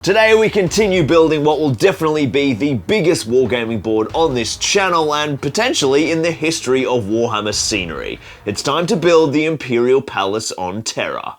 Today we continue building what will definitely be the biggest wargaming board on this channel and potentially in the history of Warhammer scenery. It's time to build the Imperial Palace on Terra.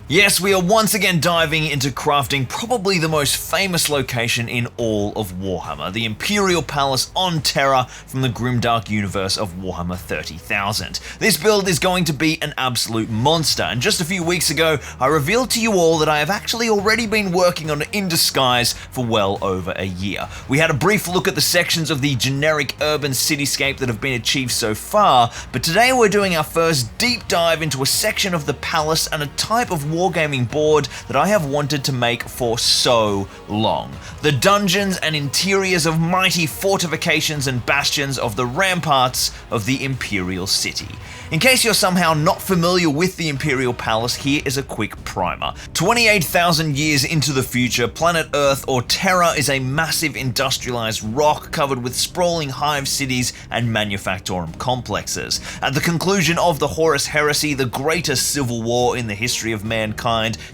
Yes, we are once again diving into crafting probably the most famous location in all of Warhammer, the Imperial Palace on Terra from the grimdark universe of Warhammer 30,000. This build is going to be an absolute monster, and just a few weeks ago I revealed to you all that I have actually already been working on it in disguise for well over a year. We had a brief look at the sections of the generic urban cityscape that have been achieved so far, but today we're doing our first deep dive into a section of the palace and a type of wargaming board that I have wanted to make for so long. The dungeons and interiors of mighty fortifications and bastions of the ramparts of the Imperial City. In case you're somehow not familiar with the Imperial Palace, here is a quick primer. 28,000 years into the future, planet Earth, or Terra, is a massive industrialized rock covered with sprawling hive cities and manufactorum complexes. At the conclusion of the Horus Heresy, the greatest civil war in the history of mankind,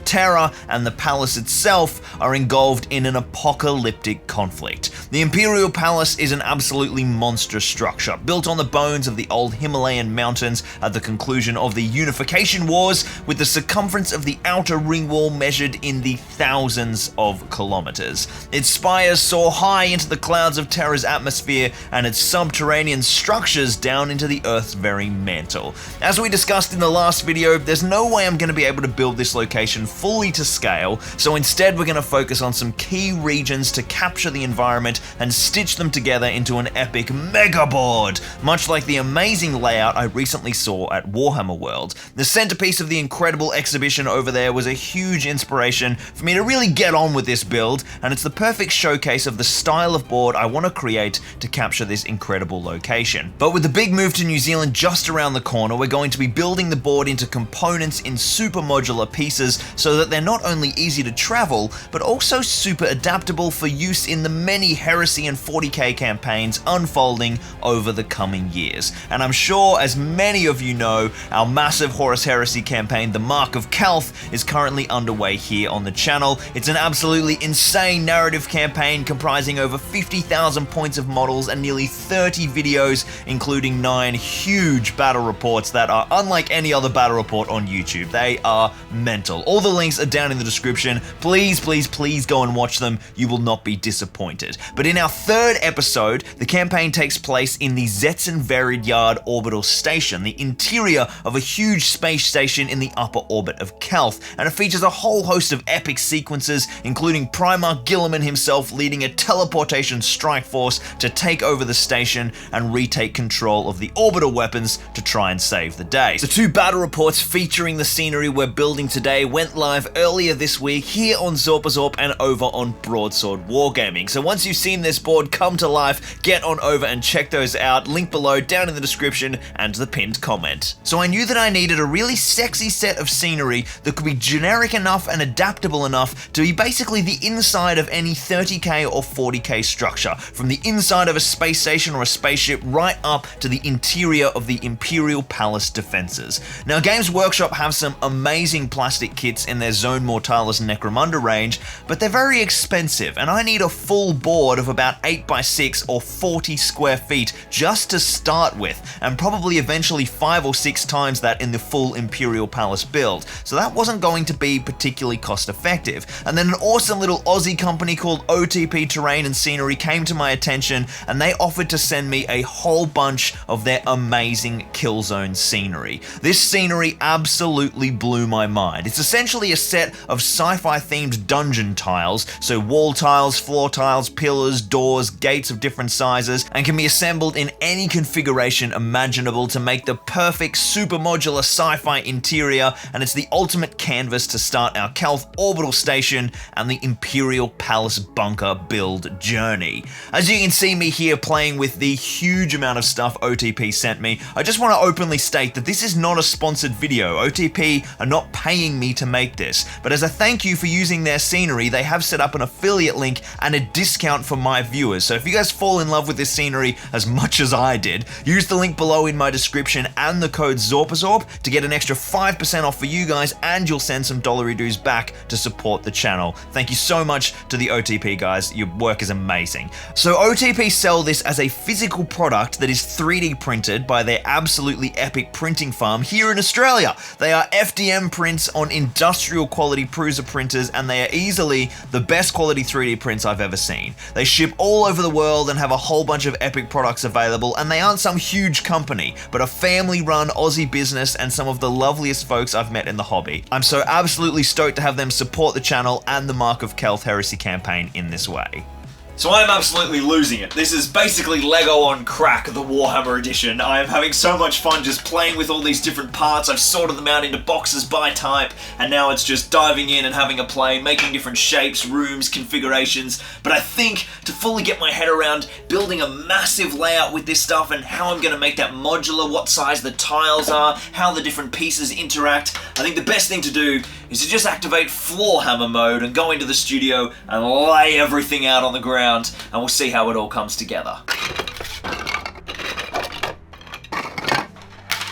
Terra and the palace itself are engulfed in an apocalyptic conflict. The Imperial Palace is an absolutely monstrous structure, built on the bones of the old Himalayan mountains at the conclusion of the Unification Wars, with the circumference of the outer ring wall measured in the thousands of kilometers. Its spires soar high into the clouds of Terra's atmosphere, and its subterranean structures down into the Earth's very mantle. As we discussed in the last video, there's no way I'm going to be able to build this location fully to scale, so instead we're going to focus on some key regions to capture the environment and stitch them together into an epic mega board, much like the amazing layout I recently saw at Warhammer World. The centerpiece of the incredible exhibition over there was a huge inspiration for me to really get on with this build, and it's the perfect showcase of the style of board I want to create to capture this incredible location. But with the big move to New Zealand just around the corner, we're going to be building the board into components in super modular pieces so that they're not only easy to travel, but also super adaptable for use in the many Heresy and 40k campaigns unfolding over the coming years. And I'm sure, as many of you know, our massive Horus Heresy campaign, The Mark of Calth, is currently underway here on the channel. It's an absolutely insane narrative campaign comprising over 50,000 points of models and nearly 30 videos, including 9 huge battle reports that are unlike any other battle report on YouTube. They are mental. All the links are down in the description. Please, please, please go and watch them. You will not be disappointed. But in our third episode, the campaign takes place in the Zetson Varied Yard orbital station, the interior of a huge space station in the upper orbit of Calth, and it features a whole host of epic sequences, including Primarch Guilliman himself leading a teleportation strike force to take over the station and retake control of the orbital weapons to try and save the day. The 2 battle reports featuring the scenery we're building today went live earlier this week here on Zorpazorp and over on Broadsword Wargaming. So once you've seen this board come to life, get on over and check those out. Link below, down in the description, and the pinned comment. So I knew that I needed a really sexy set of scenery that could be generic enough and adaptable enough to be basically the inside of any 30k or 40k structure, from the inside of a space station or a spaceship right up to the interior of the Imperial Palace defenses. Now, Games Workshop have some amazing plastic kits in their Zone Mortalis Necromunda range, but they're very expensive, and I need a full board of about 8x6 or 40 square feet just to start with, and probably eventually 5 or 6 times that in the full Imperial Palace build, so that wasn't going to be particularly cost effective. And then an awesome little Aussie company called OTP Terrain and Scenery came to my attention, and they offered to send me a whole bunch of their amazing Killzone scenery. This scenery absolutely blew my mind. It's essentially a set of sci-fi themed dungeon tiles, so wall tiles, floor tiles, pillars, doors, gates of different sizes, and can be assembled in any configuration imaginable to make the perfect super modular sci-fi interior, and it's the ultimate canvas to start our Calth orbital station and the Imperial Palace bunker build journey. As you can see me here playing with the huge amount of stuff OTP sent me, I just want to openly state that this is not a sponsored video. OTP are not paying paying me to make this, but as a thank you for using their scenery, they have set up an affiliate link and a discount for my viewers. So if you guys fall in love with this scenery as much as I did, use the link below in my description and the code Zorpazorp to get an extra 5% off for you guys, and you'll send some dollary dues back to support the channel. Thank you so much to the OTP guys, your work is amazing. So OTP sell this as a physical product that is 3D printed by their absolutely epic printing farm here in Australia. They are FDM prints on industrial quality Prusa printers, and they are easily the best quality 3D prints I've ever seen. They ship all over the world and have a whole bunch of epic products available, and they aren't some huge company, but a family-run Aussie business and some of the loveliest folks I've met in the hobby. I'm so absolutely stoked to have them support the channel and the Mark of Calth Heresy campaign in this way. So I'm absolutely losing it. This is basically Lego on crack, the Warhammer edition. I am having so much fun just playing with all these different parts. I've sorted them out into boxes by type, and now it's just diving in and having a play, making different shapes, rooms, configurations. But I think to fully get my head around building a massive layout with this stuff and how I'm going to make that modular, what size the tiles are, how the different pieces interact, I think the best thing to do is to just activate floor hammer mode and go into the studio and lay everything out on the ground, and we'll see how it all comes together.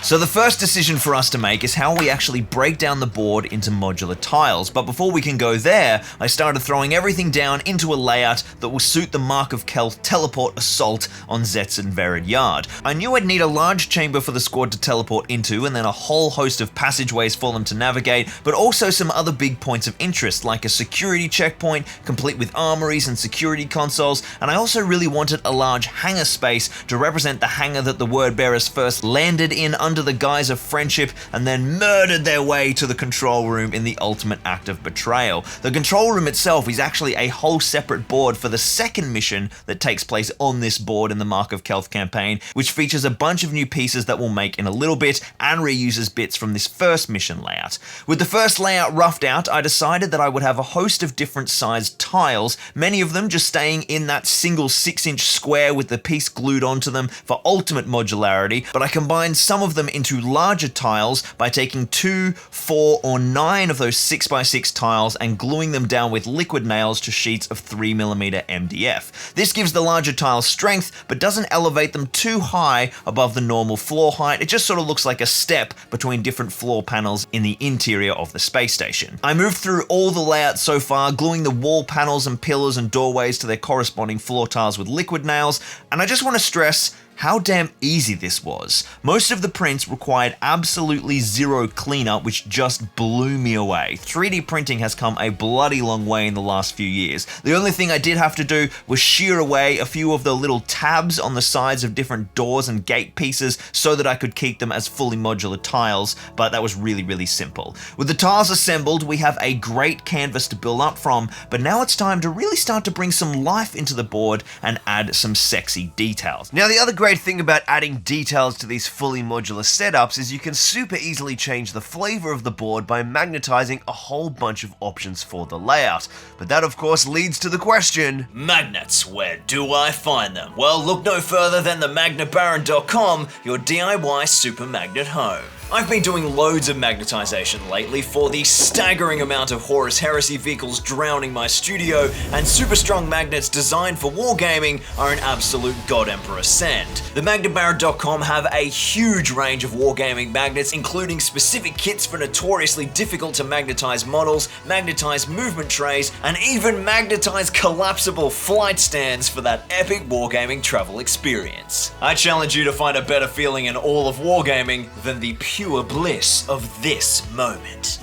So the first decision for us to make is how we actually break down the board into modular tiles. But before we can go there, I started throwing everything down into a layout that will suit the Mark of Calth teleport assault on Zetson Verid Yard. I knew I'd need a large chamber for the squad to teleport into, and then a whole host of passageways for them to navigate, but also some other big points of interest, like a security checkpoint, complete with armories and security consoles, and I also really wanted a large hangar space to represent the hangar that the word bearers first landed in under the guise of friendship and then murdered their way to the control room in the ultimate act of betrayal. The control room itself is actually a whole separate board for the second mission that takes place on this board in the Mark of Calth campaign, which features a bunch of new pieces that we'll make in a little bit and reuses bits from this first mission layout. With the first layout roughed out, I decided that I would have a host of different sized tiles, many of them just staying in that single 6-inch square with the piece glued onto them for ultimate modularity, but I combined some of them into larger tiles by taking 2, 4, or 9 of those 6x6 tiles and gluing them down with liquid nails to sheets of 3mm MDF. This gives the larger tiles strength, but doesn't elevate them too high above the normal floor height. It just sort of looks like a step between different floor panels in the interior of the space station. I moved through all the layouts so far, gluing the wall panels and pillars and doorways to their corresponding floor tiles with liquid nails, and I just want to stress how damn easy this was. Most of the prints required absolutely zero cleanup, which just blew me away. 3D printing has come a bloody long way in the last few years. The only thing I did have to do was shear away a few of the little tabs on the sides of different doors and gate pieces so that I could keep them as fully modular tiles, but that was really simple. With the tiles assembled, we have a great canvas to build up from, but now it's time to really start to bring some life into the board and add some sexy details. Now, the other great thing about adding details to these fully modular setups is you can super easily change the flavor of the board by magnetizing a whole bunch of options for the layout. But that of course leads to the question, Magnets, where do I find them? Well, look no further than the magnetbaron.com, your DIY super magnet home. I've been doing loads of magnetization lately for the staggering amount of Horus Heresy vehicles drowning my studio, and super strong magnets designed for wargaming are an absolute god emperor send. The magnetbaron.com have a huge range of wargaming magnets, including specific kits for notoriously difficult to magnetize models, magnetized movement trays, and even magnetized collapsible flight stands for that epic wargaming travel experience. I challenge you to find a better feeling in all of wargaming than the pure bliss of this moment.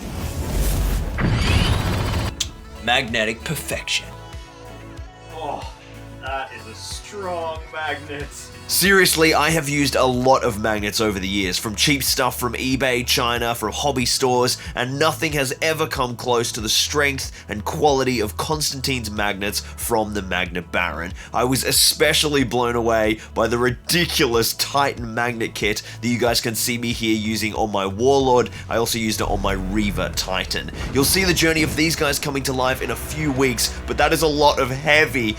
Magnetic perfection. Oh, that is a strong magnet. Seriously, I have used a lot of magnets over the years, from cheap stuff from eBay, China, from hobby stores, and nothing has ever come close to the strength and quality of Constantine's magnets from the Magnet Baron. I was especially blown away by the ridiculous Titan magnet kit that you guys can see me here using on my Warlord. I also used it on my Reaver Titan. You'll see the journey of these guys coming to life in a few weeks, but that is a lot of heavy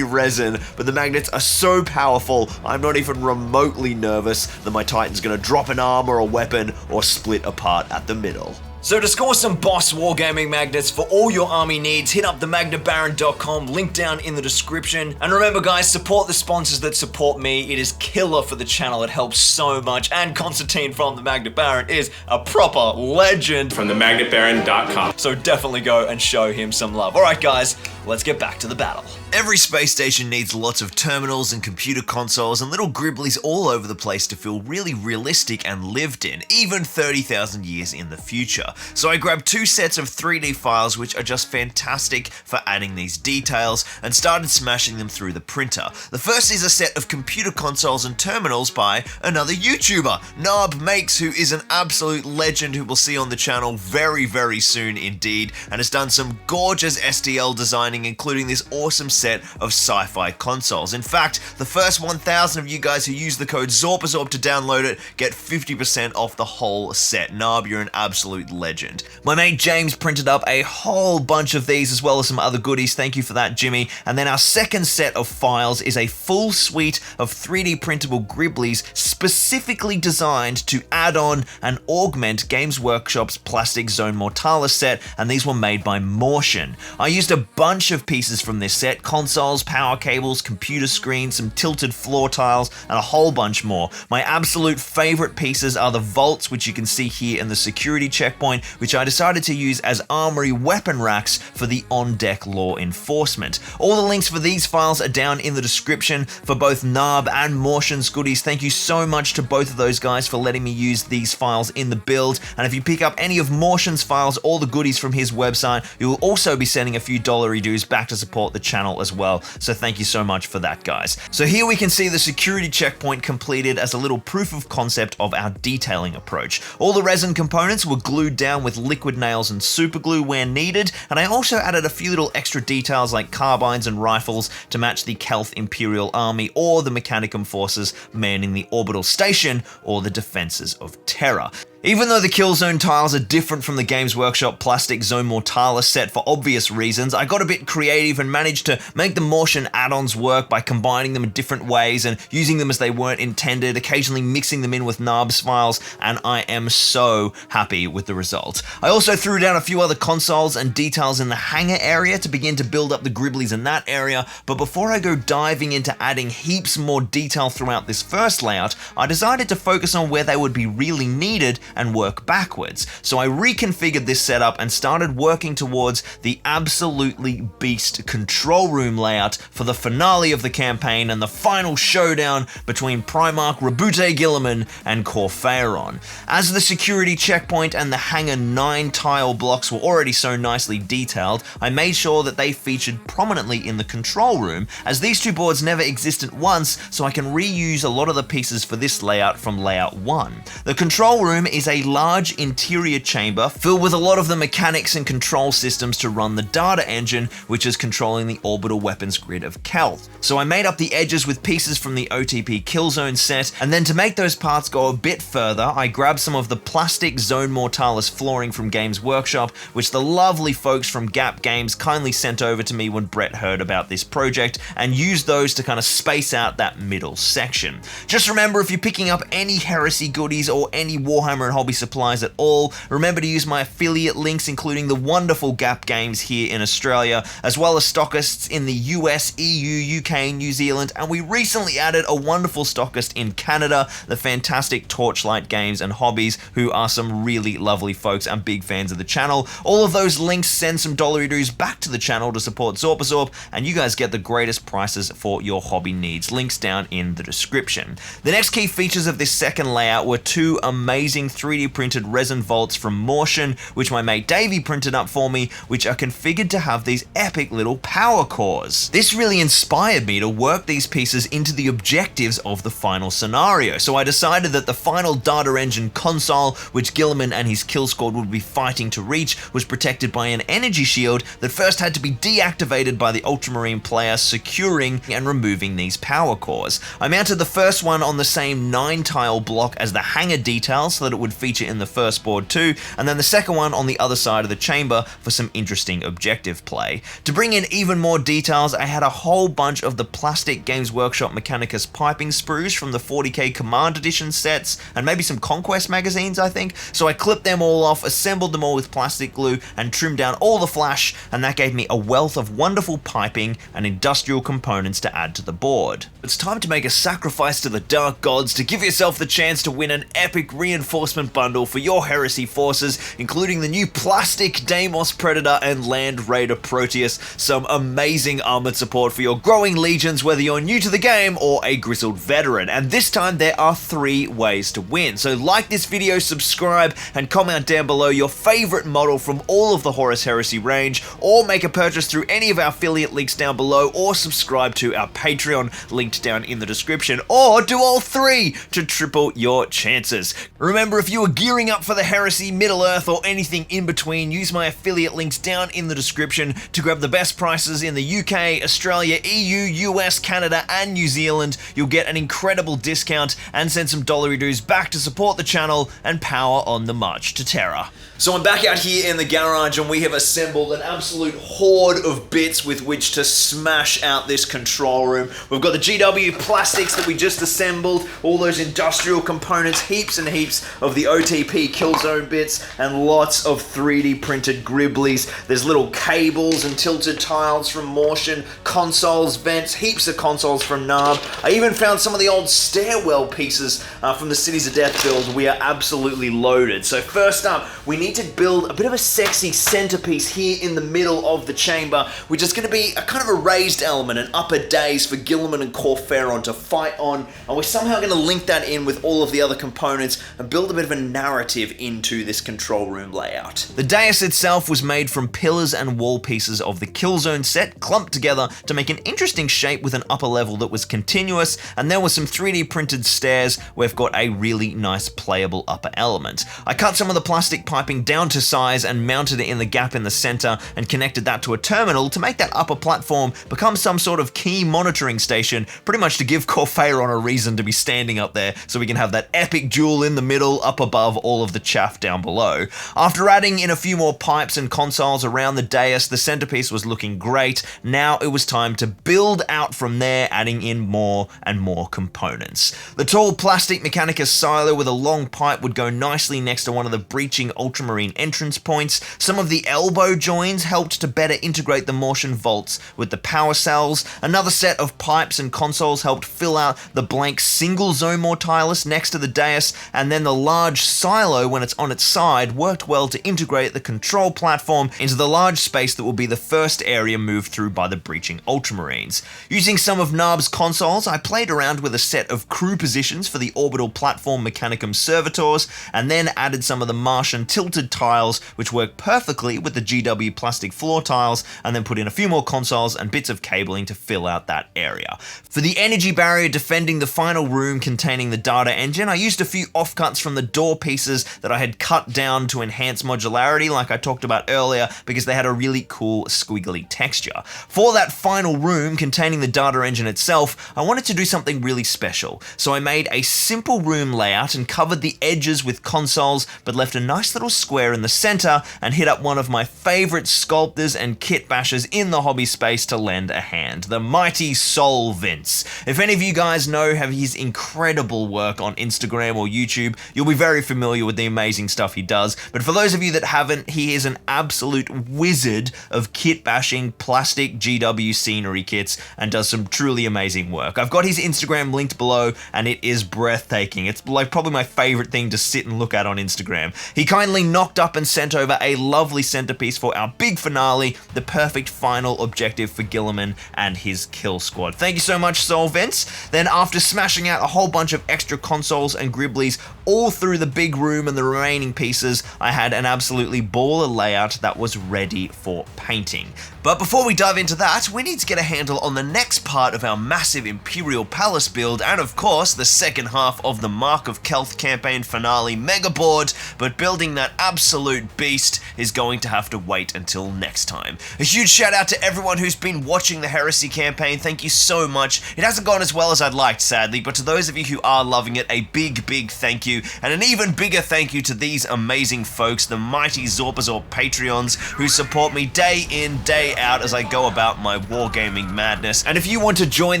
resin, but the magnets are so powerful, I'm not even remotely nervous that my Titan's gonna drop an arm or a weapon or split apart at the middle. So to score some boss wargaming magnets for all your army needs, hit up themagnabaron.com, link down in the description. And remember guys, support the sponsors that support me. It is killer for the channel, it helps so much. And Constantine from the Magna Baron is a proper legend. From themagnabaron.com. So definitely go and show him some love. Alright guys, let's get back to the battle. Every space station needs lots of terminals and computer consoles and little gribblies all over the place to feel really realistic and lived in, even 30,000 years in the future. So I grabbed 2 sets of 3D files which are just fantastic for adding these details and started smashing them through the printer. The first is a set of computer consoles and terminals by another YouTuber, Narb Makes, who is an absolute legend who we'll see on the channel very, very soon indeed, and has done some gorgeous STL designing, including this awesome set of sci-fi consoles. In fact, the first 1,000 of you guys who use the code Zorpazorp to download it get 50% off the whole set. Narb, you're an absolute legend. My mate James printed up a whole bunch of these as well as some other goodies. Thank you for that, Jimmy. And then our second set of files is a full suite of 3D printable gribblies specifically designed to add on and augment Games Workshop's plastic Zone Mortalis set, and these were made by Mortion. I used a bunch of pieces from this set: consoles, power cables, computer screens, some tilted floor tiles, and a whole bunch more. My absolute favorite pieces are the vaults, which you can see here in the security checkpoint, which I decided to use as armory weapon racks for the on-deck law enforcement. All the links for these files are down in the description for both Narb and Mortion's goodies. Thank you so much to both of those guys for letting me use these files in the build, and if you pick up any of Mortion's files, all the goodies from his website, you will also be sending a few dollary dues back to support the channel as well, so thank you so much for that, guys. So here we can see the security checkpoint completed as a little proof of concept of our detailing approach. All the resin components were glued down with liquid nails and super glue where needed, and I also added a few little extra details like carbines and rifles to match the Calth Imperial Army or the Mechanicum forces manning the orbital station or the defenses of Terra. Even though the kill zone tiles are different from the Games Workshop plastic Zone Mortalis set for obvious reasons, I got a bit creative and managed to make the Mortion add-ons work by combining them in different ways and using them as they weren't intended, occasionally mixing them in with Narb's files, and I am so happy with the result. I also threw down a few other consoles and details in the hangar area to begin to build up the gribblies in that area, but before I go diving into adding heaps more detail throughout this first layout, I decided to focus on where they would be really needed and work backwards. So I reconfigured this setup and started working towards the absolutely beast control room layout for the finale of the campaign and the final showdown between Primarch Rabute Guilliman and Corphaeron. As the security checkpoint and the hangar 9 tile blocks were already so nicely detailed, I made sure that they featured prominently in the control room, as these two boards never existed once, so I can reuse a lot of the pieces for this layout from layout 1. The control room is a large interior chamber filled with a lot of the mechanics and control systems to run the data engine, which is controlling the orbital weapons grid of Calth. So I made up the edges with pieces from the OTP Killzone set, and then to make those parts go a bit further, I grabbed some of the plastic Zone Mortalis flooring from Games Workshop, which the lovely folks from Gap Games kindly sent over to me when Brett heard about this project, and used those to kind of space out that middle section. Just remember, if you're picking up any Heresy goodies or any Warhammer and Hobby supplies at all, remember to use my affiliate links, including the wonderful Gap Games here in Australia, as well as stockists in the US, EU, UK, New Zealand, and we recently added a wonderful stockist in Canada, the fantastic Torchlight Games and Hobbies, who are some really lovely folks and big fans of the channel. All of those links send some dollary dues back to the channel to support Zorpazorp, and you guys get the greatest prices for your hobby needs. Links down in the description. The next key features of this second layout were 2 amazing 3D printed resin vaults from Mortion, which my mate Davey printed up for me, which are configured to have these epic little power cores. This really inspired me to work these pieces into the objectives of the final scenario, so I decided that the final data engine console, which Guilliman and his kill squad would be fighting to reach, was protected by an energy shield that first had to be deactivated by the Ultramarine player securing and removing these power cores. I mounted the first one on the same 9 tile block as the hangar detail so that it would would feature in the first board too, and then the second one on the other side of the chamber for some interesting objective play. To bring in even more details, I had a whole bunch of the plastic Games Workshop Mechanicus piping sprues from the 40k Command Edition sets, and maybe some Conquest magazines, I think. So I clipped them all off, assembled them all with plastic glue, and trimmed down all the flash, and that gave me a wealth of wonderful piping and industrial components to add to the board. It's time to make a sacrifice to the Dark Gods to give yourself the chance to win an epic reinforcement bundle for your Heresy forces, including the new plastic Deimos Predator and Land Raider Proteus, some amazing armored support for your growing legions, whether you're new to the game or a grizzled veteran. And this time there are 3 ways to win. So like this video, subscribe, and comment down below your favorite model from all of the Horus Heresy range, or make a purchase through any of our affiliate links down below, or subscribe to our Patreon linked down in the description, or do all 3 to triple your chances. Remember, if you are gearing up for the Heresy, Middle-earth, or anything in between, use my affiliate links down in the description to grab the best prices in the UK, Australia, EU, US, Canada, and New Zealand. You'll get an incredible discount and send some dollary dues back to support the channel and power on the march to Terra. So I'm back out here in the garage, and we have assembled an absolute horde of bits with which to smash out this control room. We've got the GW plastics that we just assembled, all those industrial components, heaps and heaps of the OTP Killzone bits, and lots of 3D printed Gribblies. There's little cables and tilted tiles from Motion, consoles, vents, heaps of consoles from Narb. I even found some of the old stairwell pieces from the Cities of Death build. We are absolutely loaded. So first up, we need to build a bit of a sexy centerpiece here in the middle of the chamber, which is going to be a kind of a raised element, an upper dais for Guilliman and Corferon to fight on, and we're somehow going to link that in with all of the other components and build a bit of a narrative into this control room layout. The dais itself was made from pillars and wall pieces of the Killzone set, clumped together to make an interesting shape with an upper level that was continuous, and there were some 3D printed stairs where we've got a really nice playable upper element. I cut some of the plastic piping down to size and mounted it in the gap in the center and connected that to a terminal to make that upper platform become some sort of key monitoring station, pretty much to give Corferon a reason to be standing up there so we can have that epic duel in the middle up above all of the chaff down below. After adding in a few more pipes and consoles around the dais, the centerpiece was looking great. Now it was time to build out from there, adding in more and more components. The tall plastic Mechanicus silo with a long pipe would go nicely next to one of the breaching ultramarine entrance points. Some of the elbow joins helped to better integrate the Mortian vaults with the power cells. Another set of pipes and consoles helped fill out the blank single zone mortilis next to the dais, and then the large silo, when it's on its side, worked well to integrate the control platform into the large space that will be the first area moved through by the breaching ultramarines. Using some of Narb's consoles, I played around with a set of crew positions for the orbital platform Mechanicum servitors, and then added some of the Martian tilted tiles, which work perfectly with the GW plastic floor tiles, and then put in a few more consoles and bits of cabling to fill out that area. For the energy barrier defending the final room containing the data engine, I used a few offcuts from the door pieces that I had cut down to enhance modularity, like I talked about earlier, because they had a really cool squiggly texture. For that final room containing the data engine itself, I wanted to do something really special, so I made a simple room layout and covered the edges with consoles, but left a nice little square in the center and hit up one of my favorite sculptors and kit bashers in the hobby space to lend a hand, the mighty Soul Vince. If any of you guys know his incredible work on Instagram or YouTube, you'll be very familiar with the amazing stuff he does, but for those of you that haven't, he is an absolute wizard of kit bashing plastic GW scenery kits and does some truly amazing work. I've got his Instagram linked below, and it is breathtaking. It's like probably my favorite thing to sit and look at on Instagram. He kindly knocked up and sent over a lovely centerpiece for our big finale, the perfect final objective for Guilliman and his kill squad. Thank you so much, Soul Vince. Then after smashing out a whole bunch of extra consoles and Gribblies all through the big room and the remaining pieces, I had an absolutely baller layout that was ready for painting. But before we dive into that, we need to get a handle on the next part of our massive Imperial Palace build, and of course the second half of the Mark of Calth campaign finale mega board, but building that absolute beast is going to have to wait until next time. A huge shout out to everyone who's been watching the Heresy campaign. Thank you so much. It hasn't gone as well as I'd liked, sadly, but to those of you who are loving it, a big thank you. you. And an even bigger thank you to these amazing folks, the mighty Zorpazorp Patreons, who support me day in, day out as I go about my wargaming madness. And if you want to join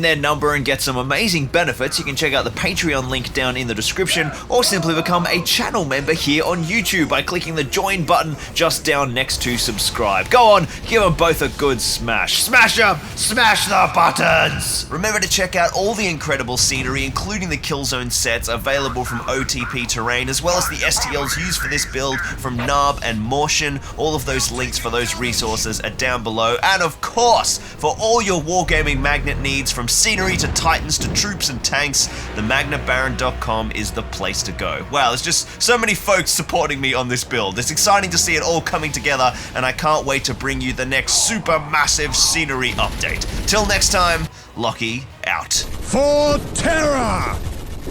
their number and get some amazing benefits, you can check out the Patreon link down in the description, or simply become a channel member here on YouTube by clicking the join button just down next to subscribe. Go on, give them both a good smash. Smash them! Smash the buttons! Remember to check out all the incredible scenery, including the Killzone sets available from OTP Terrain, as well as the STLs used for this build from Narb and Morshan. All of those links for those resources are down below. And of course, for all your wargaming magnet needs, from scenery to titans to troops and tanks, themagnabaron.com is the place to go. Wow, there's just so many folks supporting me on this build. It's exciting to see it all coming together, and I can't wait to bring you the next super massive scenery update. Till next time, Lockie out. For Terra!